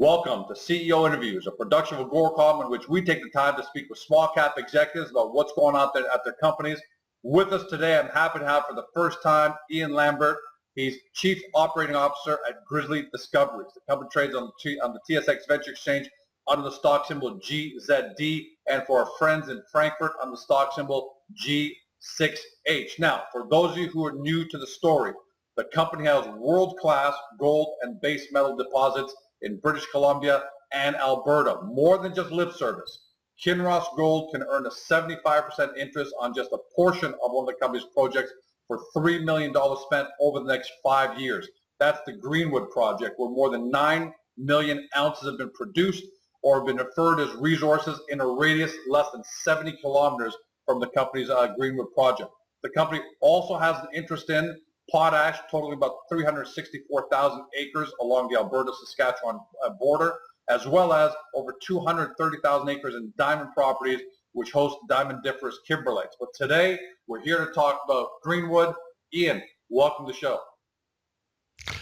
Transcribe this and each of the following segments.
Welcome to CEO Interviews, a production of Agoracom in which we take the time to speak with small cap executives about what's going on at their companies. With us today, I'm happy to have for the first time Ian Lambert. He's Chief Operating Officer at Grizzly Discoveries. The company trades on the TSX Venture Exchange under the stock symbol GZD, and for our friends in Frankfurt on the stock symbol G6H. Now, for those of you who are new to the story, the company has world-class gold and base metal deposits in British Columbia and Alberta. More than just lip service. Kinross Gold can earn a 75% interest on just a portion of one of the company's projects for $3 million spent over the next 5 years. That's the Greenwood project, where more than 9 million ounces have been produced or have been inferred as resources in a radius less than 70 kilometers from the company's Greenwood project. The company also has an interest in potash, totaling about 364,000 acres along the Alberta-Saskatchewan border, as well as over 230,000 acres in diamond properties, which host diamondiferous kimberlites. But today, we're here to talk about Greenwood. Ian, welcome to the show.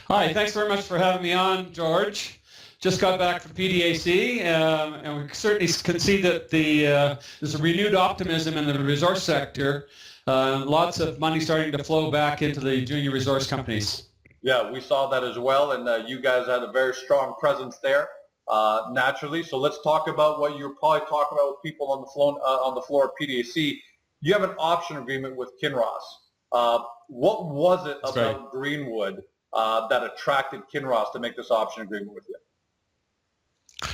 Hi, thanks very much for having me on, George. Just got back from PDAC, and we certainly can see that there's a renewed optimism in the resource sector. Lots of money starting to flow back into the junior resource companies. Yeah, we saw that as well, and you guys had a very strong presence there, naturally. So let's talk about what you're probably talking about with people on the floor at PDAC. You have an option agreement with Kinross. What was it about Greenwood that attracted Kinross to make this option agreement with you?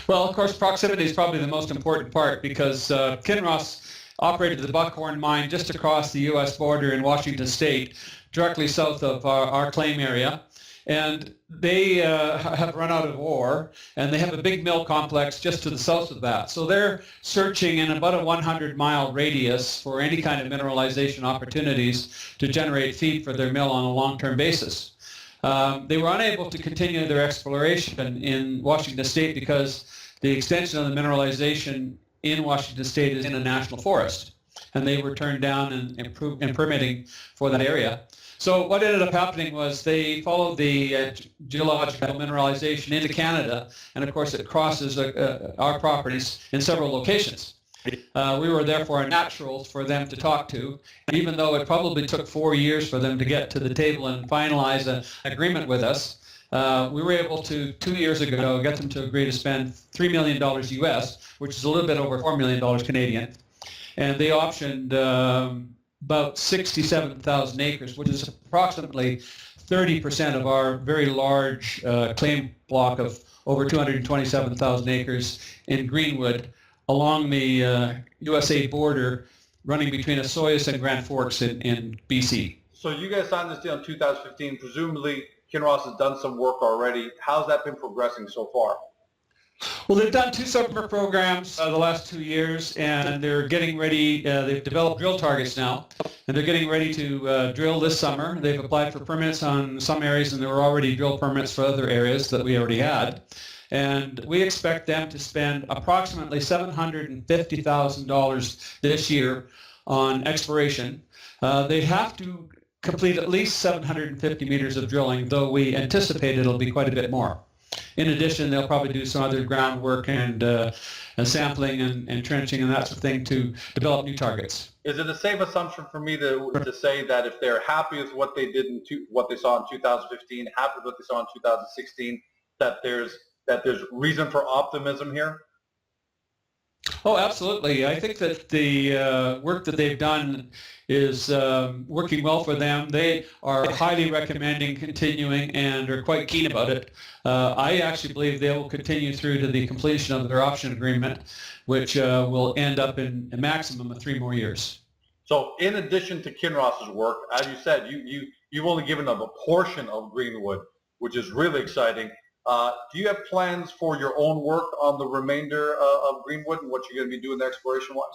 Well, of course, proximity is probably the most important part, because Kinross operated the Buckhorn mine just across the U.S. border in Washington State, directly south of our claim area. And they have run out of ore, and they have a big mill complex just to the south of that. So they're searching in about a 100-mile radius for any kind of mineralization opportunities to generate feed for their mill on a long-term basis. They were unable to continue their exploration in Washington State because the extension of the mineralization in Washington State is in a national forest, and they were turned down in permitting for that area. So what ended up happening was they followed the geological mineralization into Canada, and of course it crosses our properties in several locations. We were therefore a natural for them to talk to, and even though it probably took 4 years for them to get to the table and finalize an agreement with us, we were able to, 2 years ago, get them to agree to spend $3 million US, which is a little bit over $4 million Canadian. And they optioned about 67,000 acres, which is approximately 30% of our very large claim block of over 227,000 acres in Greenwood along the USA border running between Osoyoos and Grand Forks in BC. So you guys signed this deal in 2015. Presumably, Kinross has done some work already. How's that been progressing so far? Well, they've done 2 summer programs the last 2 years, and they're getting ready. They've developed drill targets now, and they're getting ready to drill this summer. They've applied for permits on some areas, and there were already drill permits for other areas that we already had. And we expect them to spend approximately $750,000 this year on exploration. They have to complete at least 750 meters of drilling, though we anticipate it'll be quite a bit more. In addition, they'll probably do some other groundwork and sampling and trenching and that sort of thing to develop new targets. Is it a safe assumption for me to say that if they're happy with what they did what they saw in 2015, happy with what they saw in 2016, that there's reason for optimism here? Oh, absolutely. I think that the work that they've done is working well for them. They are highly recommending continuing and are quite keen about it. I actually believe they will continue through to the completion of their option agreement, which will end up in a maximum of 3 more years. So in addition to Kinross's work, as you said, you've only given them a portion of Greenwood, which is really exciting. Do you have plans for your own work on the remainder of Greenwood and what you're going to be doing there exploration-wise?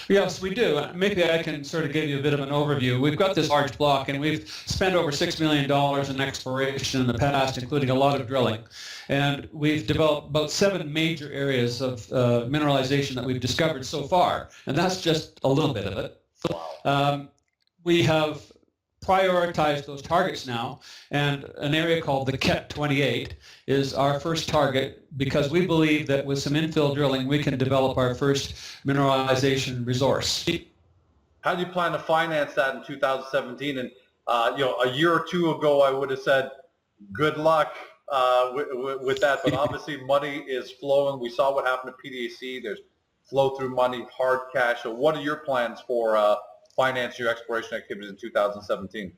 Yes, we do. Maybe I can sort of give you a bit of an overview. We've got this large block, and we've spent over $6 million in exploration in the past, including a lot of drilling. And we've developed about 7 major areas of mineralization that we've discovered so far, and that's just a little bit of it. Wow. We have prioritized those targets now, and an area called the KET 28 is our first target because we believe that with some infill drilling we can develop our first mineralization resource. How do you plan to finance that in 2017? And a year or two ago I would have said good luck with that, but obviously money is flowing. We saw what happened to PDAC. There's flow through money, hard cash. So what are your plans for finance your exploration activities in 2017?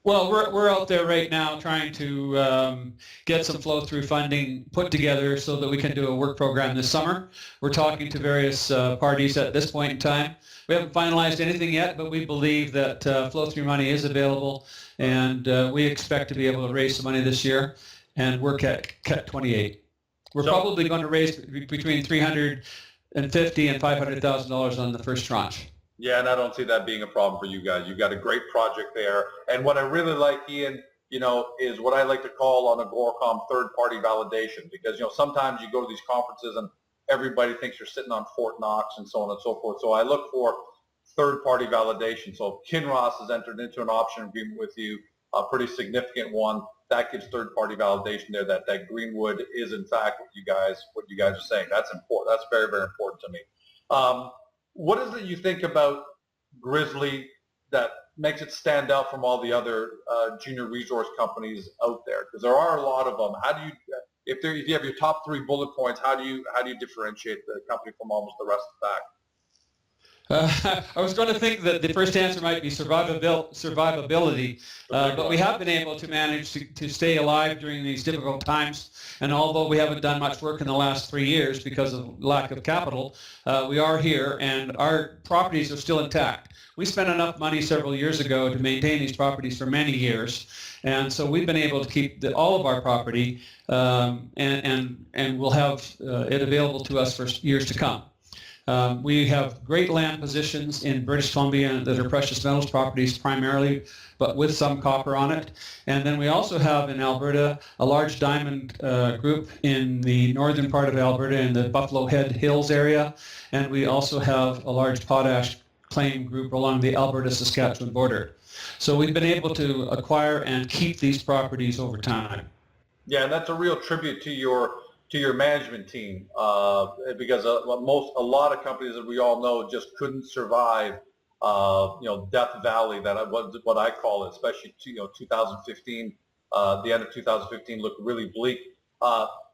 Well, we're out there right now trying to get some flow-through funding put together so that we can do a work program this summer. We're talking to various parties at this point in time. We haven't finalized anything yet, but we believe that flow-through money is available, and we expect to be able to raise some money this year and work at KET 28. We're probably going to raise between $350,000 and $500,000 on the first tranche. Yeah, and I don't see that being a problem for you guys. You've got a great project there. And what I really like, Ian, is what I like to call on Agoracom third-party validation, because, sometimes you go to these conferences and everybody thinks you're sitting on Fort Knox and so on and so forth. So I look for third-party validation. So if Kinross has entered into an option agreement with you, a pretty significant one, that gives third-party validation there that Greenwood is in fact what you guys are saying. That's important. That's very, very important to me. What is it you think about Grizzly that makes it stand out from all the other junior resource companies out there? Because there are a lot of them. How do you, if you have your top 3 bullet points, how do you differentiate the company from almost the rest of the pack? I was going to think that the first answer might be survivability, but we have been able to manage to stay alive during these difficult times. And although we haven't done much work in the last 3 years because of lack of capital, we are here and our properties are still intact. We spent enough money several years ago to maintain these properties for many years, and so we've been able to keep all of our property, and we'll have it available to us for years to come. We have great land positions in British Columbia that are precious metals properties primarily, but with some copper on it. And then we also have in Alberta a large diamond group in the northern part of Alberta in the Buffalo Head Hills area. And we also have a large potash claim group along the Alberta-Saskatchewan border. So we've been able to acquire and keep these properties over time. Yeah, and that's a real tribute to your management team, because a lot of companies that we all know just couldn't survive, Death Valley, what I call it, especially 2015. The end of 2015 looked really bleak.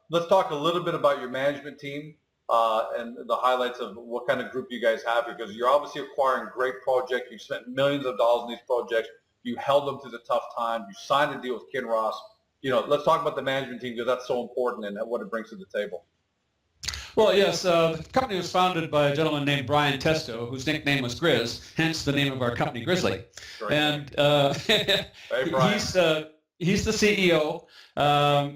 Let's talk a little bit about your management team and the highlights of what kind of group you guys have, because you're obviously acquiring great projects. You've spent millions of dollars in these projects. You held them through the tough time. You signed a deal with Kinross. Let's talk about the management team, because that's so important and what it brings to the table. Well, yes, the company was founded by a gentleman named Brian Testo, whose nickname was Grizz, hence the name of our company, Grizzly. Great. And hey, he's the CEO.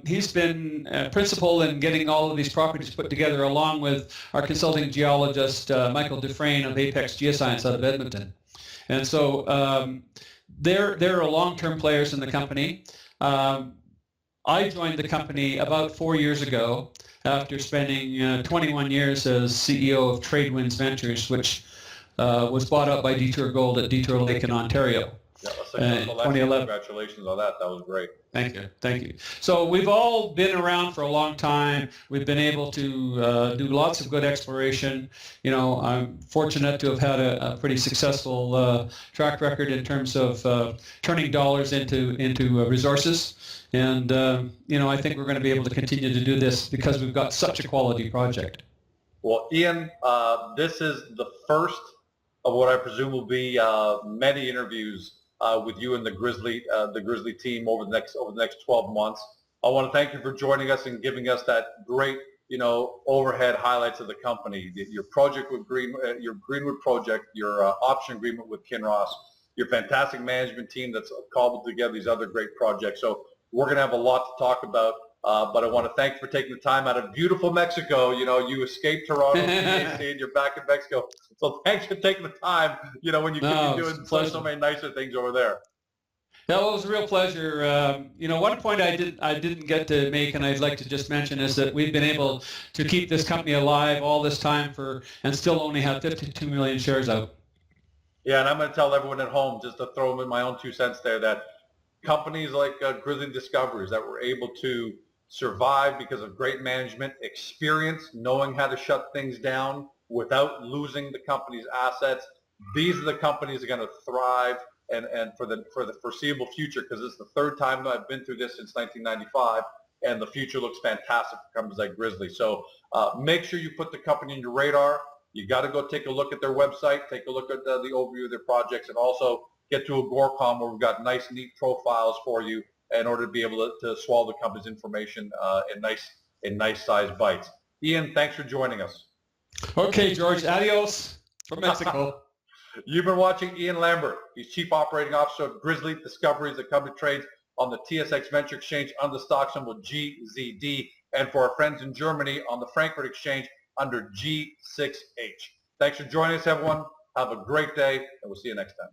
He's been principal in getting all of these properties put together, along with our consulting geologist, Michael Dufresne of Apex Geoscience out of Edmonton. And so they're long-term players in the company. I joined the company about 4 years ago after spending 21 years as CEO of Tradewinds Ventures, which was bought up by Detour Gold at Detour Lake in Ontario. Yeah, in 2011. Congratulations on that. That was great. Thank you. So we've all been around for a long time. We've been able to do lots of good exploration. I'm fortunate to have had a pretty successful track record in terms of turning dollars into resources. And, I think we're going to be able to continue to do this because we've got such a quality project. Well, Ian, this is the first of what I presume will be many interviews with you and the Grizzly team over the next 12 months. I want to thank you for joining us and giving us that great, overhead highlights of the company, your project with your Greenwood project, your option agreement with Kinross, your fantastic management team that's cobbled together these other great projects. So we're going to have a lot to talk about, but I want to thank you for taking the time out of beautiful Mexico. You escaped Toronto, and you're back in Mexico. So thanks for taking the time, when you could be doing so many nicer things over there. Yeah, well, it was a real pleasure. One point I didn't get to make, and I'd like to just mention, is that we've been able to keep this company alive all this time and still only have 52 million shares out. Yeah, and I'm going to tell everyone at home, just to throw them in my own 2 cents there, that companies like Grizzly Discoveries that were able to survive because of great management, experience, knowing how to shut things down without losing the company's assets, these are the companies that are going to thrive and for the foreseeable future, because this is the third time that I've been through this since 1995, and the future looks fantastic for companies like Grizzly. So make sure you put the company on your radar. You got to go take a look at their website, take a look at the overview of their projects, and also get to a GoreCom where we've got nice, neat profiles for you in order to be able to swallow the company's information in nice sized bites. Ian, thanks for joining us. Okay, George, adios from Mexico. You've been watching Ian Lambert. He's Chief Operating Officer of Grizzly Discoveries. The company trades on the TSX Venture Exchange under stock symbol GZD, and for our friends in Germany on the Frankfurt Exchange under G6H. Thanks for joining us, everyone. Have a great day, and we'll see you next time.